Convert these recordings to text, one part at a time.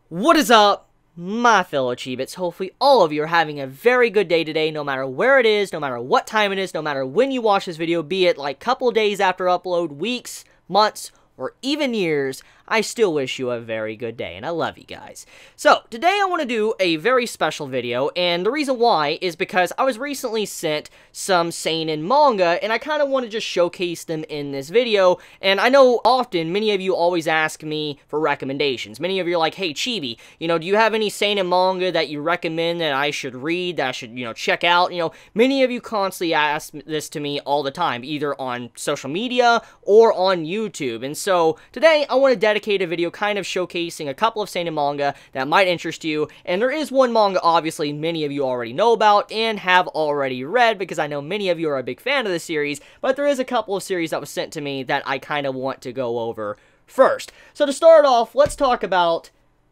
What is up, my fellow Chibits? Hopefully all of you are having a very good day today, no matter where it is, no matter what time it is, no matter when you watch this video, be it like couple days after upload, weeks, months, or even years. I still wish you a very good day, and I love you guys. So, today I want to do a very special video, and the reason why is because I was recently sent some Seinen manga, and I kind of want to just showcase them in this video, and I know often, many of you always ask me for recommendations. Many of you are like, hey Chibi, do you have any Seinen manga that you recommend that I should read, that I should, check out? Many of you constantly ask this to me all the time, either on social media or on YouTube, and so today I want to dedicate a video kind of showcasing a couple of Seinen manga that might interest you, and there is one manga obviously many of you already know about and have already read, because I know many of you are a big fan of the series, but there is a couple of series that was sent to me that I kind of want to go over first. So to start off, let's talk about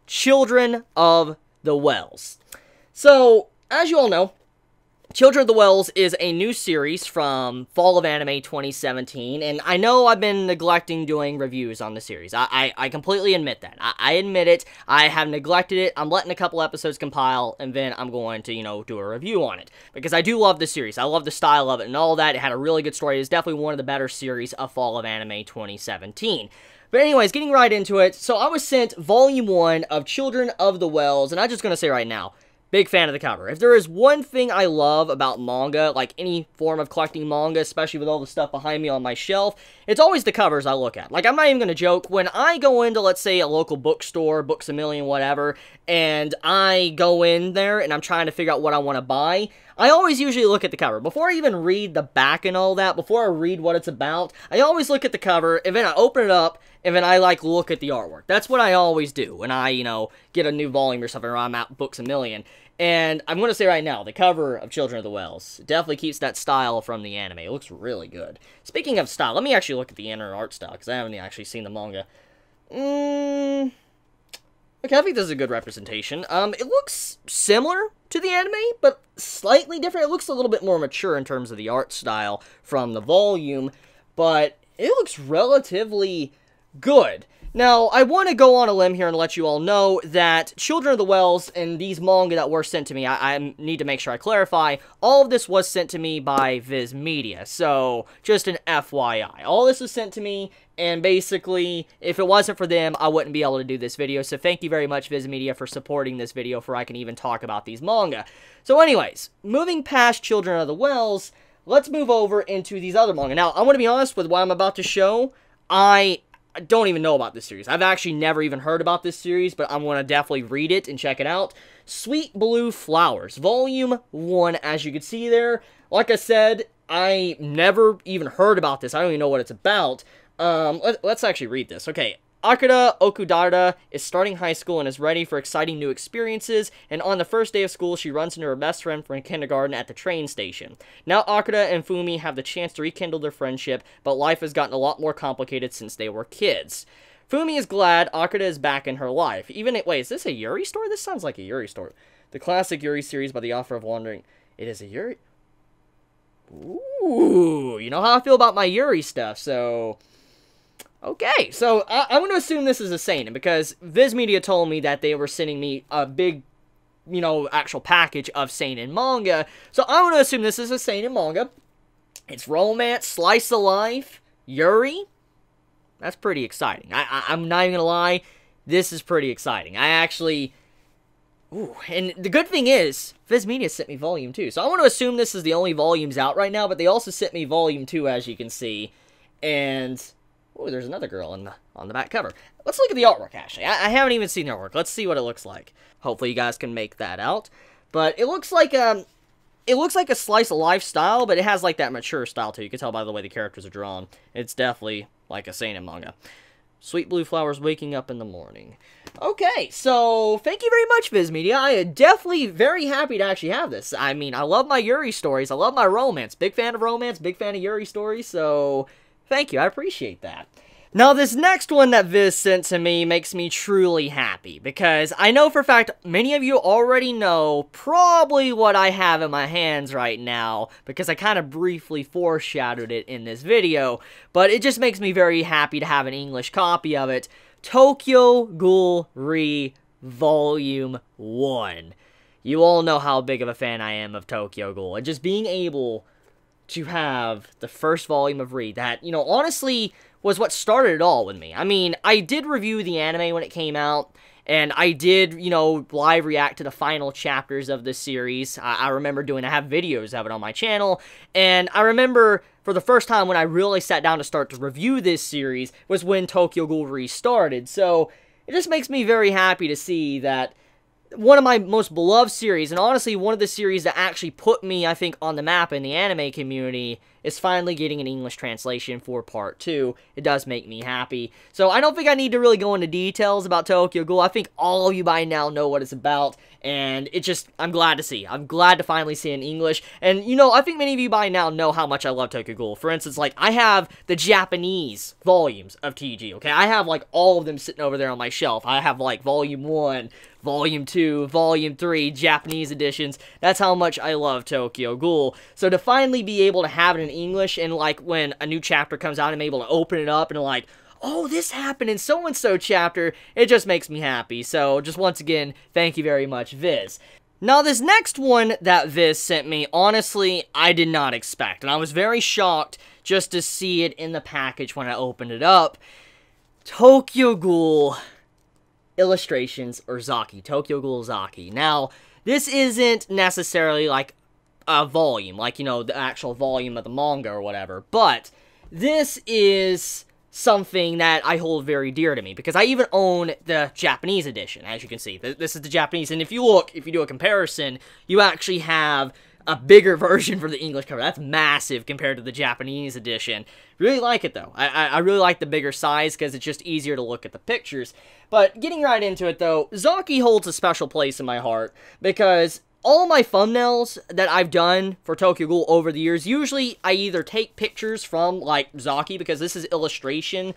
Children of the Wels. So, as you all know, Children of the Wels is a new series from Fall of Anime 2017, and I know I've been neglecting doing reviews on the series. I completely admit that. I admit it. I have neglected it. I'm letting a couple episodes compile, and then I'm going to, do a review on it. Because I do love the series. I love the style of it and all that. It had a really good story. It's definitely one of the better series of Fall of Anime 2017. But anyways, getting right into it. So I was sent Volume 1 of Children of the Wels, and I'm just going to say right now, big fan of the cover. If there is one thing I love about manga, like any form of collecting manga, especially with all the stuff behind me on my shelf, it's always the covers I look at. Like, I'm not even going to joke. When I go into, let's say, a local bookstore, Books A Million, whatever, and I go in there and I'm trying to figure out what I want to buy, I always usually look at the cover. Before I even read the back and all that, before I read what it's about, I always look at the cover, and then I open it up, and then I, look at the artwork. That's what I always do when I, get a new volume or something, or I'm at Books A Million. And I'm going to say right now, the cover of Children of the Wels definitely keeps that style from the anime. It looks really good. Speaking of style, let me actually look at the inner art style, because I haven't actually seen the manga. Okay, I think this is a good representation. It looks similar to the anime, but slightly different. It looks a little bit more mature in terms of the art style from the volume, but it looks relatively good. Now, I want to go on a limb here and let you all know that Children of the Wels and these manga that were sent to me, I need to make sure I clarify, all of this was sent to me by Viz Media, so just an FYI. All this was sent to me, and basically, if it wasn't for them, I wouldn't be able to do this video, so thank you very much, Viz Media, for supporting this video for I can even talk about these manga. So anyways, moving past Children of the Wels, let's move over into these other manga. Now, I want to be honest with what I'm about to show. I don't even know about this series. I've actually never even heard about this series, but I'm going to definitely read it and check it out. Sweet Blue Flowers, Volume 1, as you can see there. Like I said, I never even heard about this. I don't even know what it's about. Let's actually read this. Okay. Akira Okudara is starting high school and is ready for exciting new experiences, and on the first day of school, she runs into her best friend from kindergarten at the train station. Now Akira and Fumi have the chance to rekindle their friendship, but life has gotten a lot more complicated since they were kids. Fumi is glad Akira is back in her life. Wait, is this a Yuri story? This sounds like a Yuri story. The classic Yuri series by the author of Wandering. It is a Yuri? Ooh, you know how I feel about my Yuri stuff, so okay, so I'm going to assume this is a seinen, because Viz Media told me that they were sending me a big, actual package of seinen manga, so I'm going to assume this is a seinen manga. It's romance, slice of life, Yuri. That's pretty exciting. I'm not even going to lie, this is pretty exciting. I actually, ooh, and the good thing is, Viz Media sent me Volume 2, so I want to assume this is the only volumes out right now, but they also sent me Volume 2, as you can see, and oh, there's another girl on the back cover. Let's look at the artwork, actually. I haven't even seen the artwork. Let's see what it looks like. Hopefully you guys can make that out. But it looks like a slice of life style, but it has like that mature style too. You can tell by the way the characters are drawn. It's definitely like a seinen manga. Sweet Blue Flowers, Waking Up in the Morning. Okay, so thank you very much, Viz Media. I am definitely very happy to actually have this. I mean, I love my Yuri stories. I love my romance. Big fan of romance, big fan of Yuri stories, so thank you, I appreciate that. Now, this next one that Viz sent to me makes me truly happy, because I know for a fact many of you already know probably what I have in my hands right now, because I kind of briefly foreshadowed it in this video, but it just makes me very happy to have an English copy of it. Tokyo Ghoul Re Volume 1. You all know how big of a fan I am of Tokyo Ghoul, and just being able to have the first volume of Re, that, you know, honestly was what started it all with me. I mean, I did review the anime when it came out, and I did, you know, live react to the final chapters of the series. I remember I have videos of it on my channel, and I remember for the first time when I really sat down to start to review this series was when Tokyo Ghoul restarted. So it just makes me very happy to see that one of my most beloved series, and honestly one of the series that actually put me, I think, on the map in the anime community, is finally getting an English translation for Part 2. It does make me happy. So I don't think I need to really go into details about Tokyo Ghoul. I think all of you by now know what it's about, and it just, I'm glad to see. I'm glad to finally see it in English. And, you know, I think many of you by now know how much I love Tokyo Ghoul. For instance, like, I have the Japanese volumes of TG, okay? I have, like, all of them sitting over there on my shelf. I have, like, Volume 1, Volume 2, Volume 3, Japanese editions. That's how much I love Tokyo Ghoul. So to finally be able to have it in English, and like when a new chapter comes out, I'm able to open it up and like, oh, this happened in so-and-so chapter, it just makes me happy. So just once again, thank you very much, Viz. Now, this next one that Viz sent me, honestly, I did not expect, and I was very shocked just to see it in the package when I opened it up. Tokyo Ghoul Illustrations, or Zaki. Tokyo Ghoul Zaki. Now, this isn't necessarily like a volume, like, you know, the actual volume of the manga or whatever, but this is something that I hold very dear to me, because I even own the Japanese edition, as you can see. This is the Japanese, and if you do a comparison, you actually have a bigger version for the English cover. That's massive compared to the Japanese edition. Really like it, though. I really like the bigger size, because it's just easier to look at the pictures. But getting right into it, though, Zaki holds a special place in my heart, because all my thumbnails that I've done for Tokyo Ghoul over the years, usually I either take pictures from, like, Zaki, because this is illustrations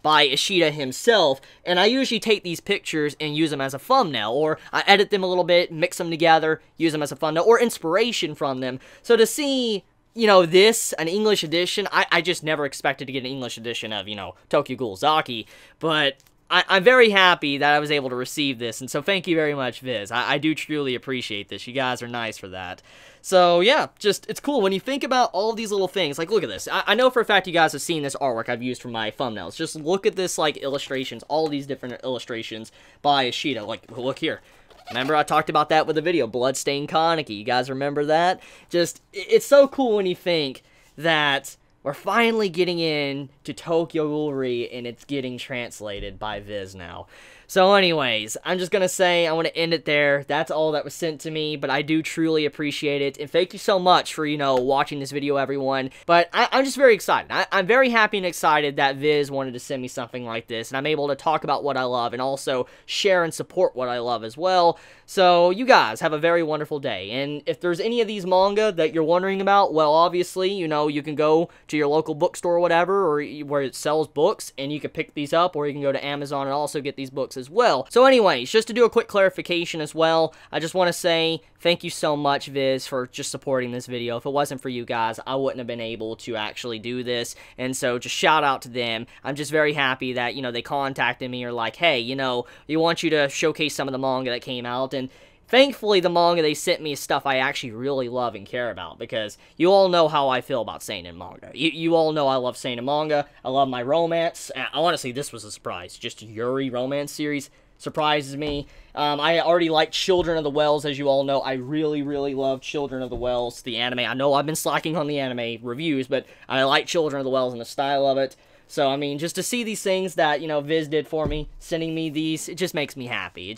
by Ishida himself, and I usually take these pictures and use them as a thumbnail, or I edit them a little bit, mix them together, use them as a thumbnail, or inspiration from them. So to see, you know, this, an English edition, I just never expected to get an English edition of, you know, Tokyo Ghoul Zaki, but I'm very happy that I was able to receive this, and so thank you very much, Viz. I do truly appreciate this. You guys are nice for that. So, yeah, just, it's cool when you think about all of these little things. Like, look at this. I know for a fact you guys have seen this artwork I've used for my thumbnails. Just look at this, like, illustrations, all these different illustrations by Ishida. Like, look here. Remember, I talked about that with the video, Bloodstained Kaneki. You guys remember that? Just, it's so cool when you think that we're finally getting in to Tokyo Ghoul Re, and it's getting translated by Viz now. So anyways, I'm just going to say I want to end it there. That's all that was sent to me, but I do truly appreciate it. And thank you so much for, you know, watching this video, everyone. But I'm just very excited. I'm very happy and excited that Viz wanted to send me something like this. And I'm able to talk about what I love and also share and support what I love as well. So you guys have a very wonderful day. And if there's any of these manga that you're wondering about, well, obviously, you know, you can go to your local bookstore or whatever, or where it sells books, and you can pick these up, or you can go to Amazon and also get these books as well. So anyways, just to do a quick clarification as well, I just want to say thank you so much, Viz, for just supporting this video. If it wasn't for you guys, I wouldn't have been able to actually do this, and so just shout out to them. I'm just very happy that, you know, they contacted me or like, hey, you know, we want you to showcase some of the manga that came out, and thankfully, the manga they sent me is stuff I actually really love and care about, because you all know how I feel about Seinen manga. You all know I love Seinen manga. I love my romance. Honestly, this was a surprise. Just Yuri romance series surprises me. I already like Children of the Wels, as you all know. I really, really love Children of the Wels, the anime. I know I've been slacking on the anime reviews, but I like Children of the Wels and the style of it. So, I mean, just to see these things that, you know, Viz did for me, sending me these, it just makes me happy.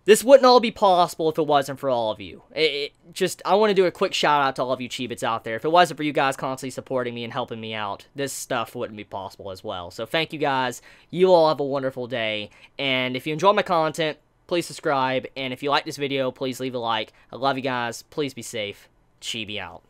This wouldn't all be possible if it wasn't for all of you. I want to do a quick shout out to all of you Chibits out there. If it wasn't for you guys constantly supporting me and helping me out, this stuff wouldn't be possible as well. So thank you guys. You all have a wonderful day. And if you enjoy my content, please subscribe. And if you like this video, please leave a like. I love you guys. Please be safe. Chibi out.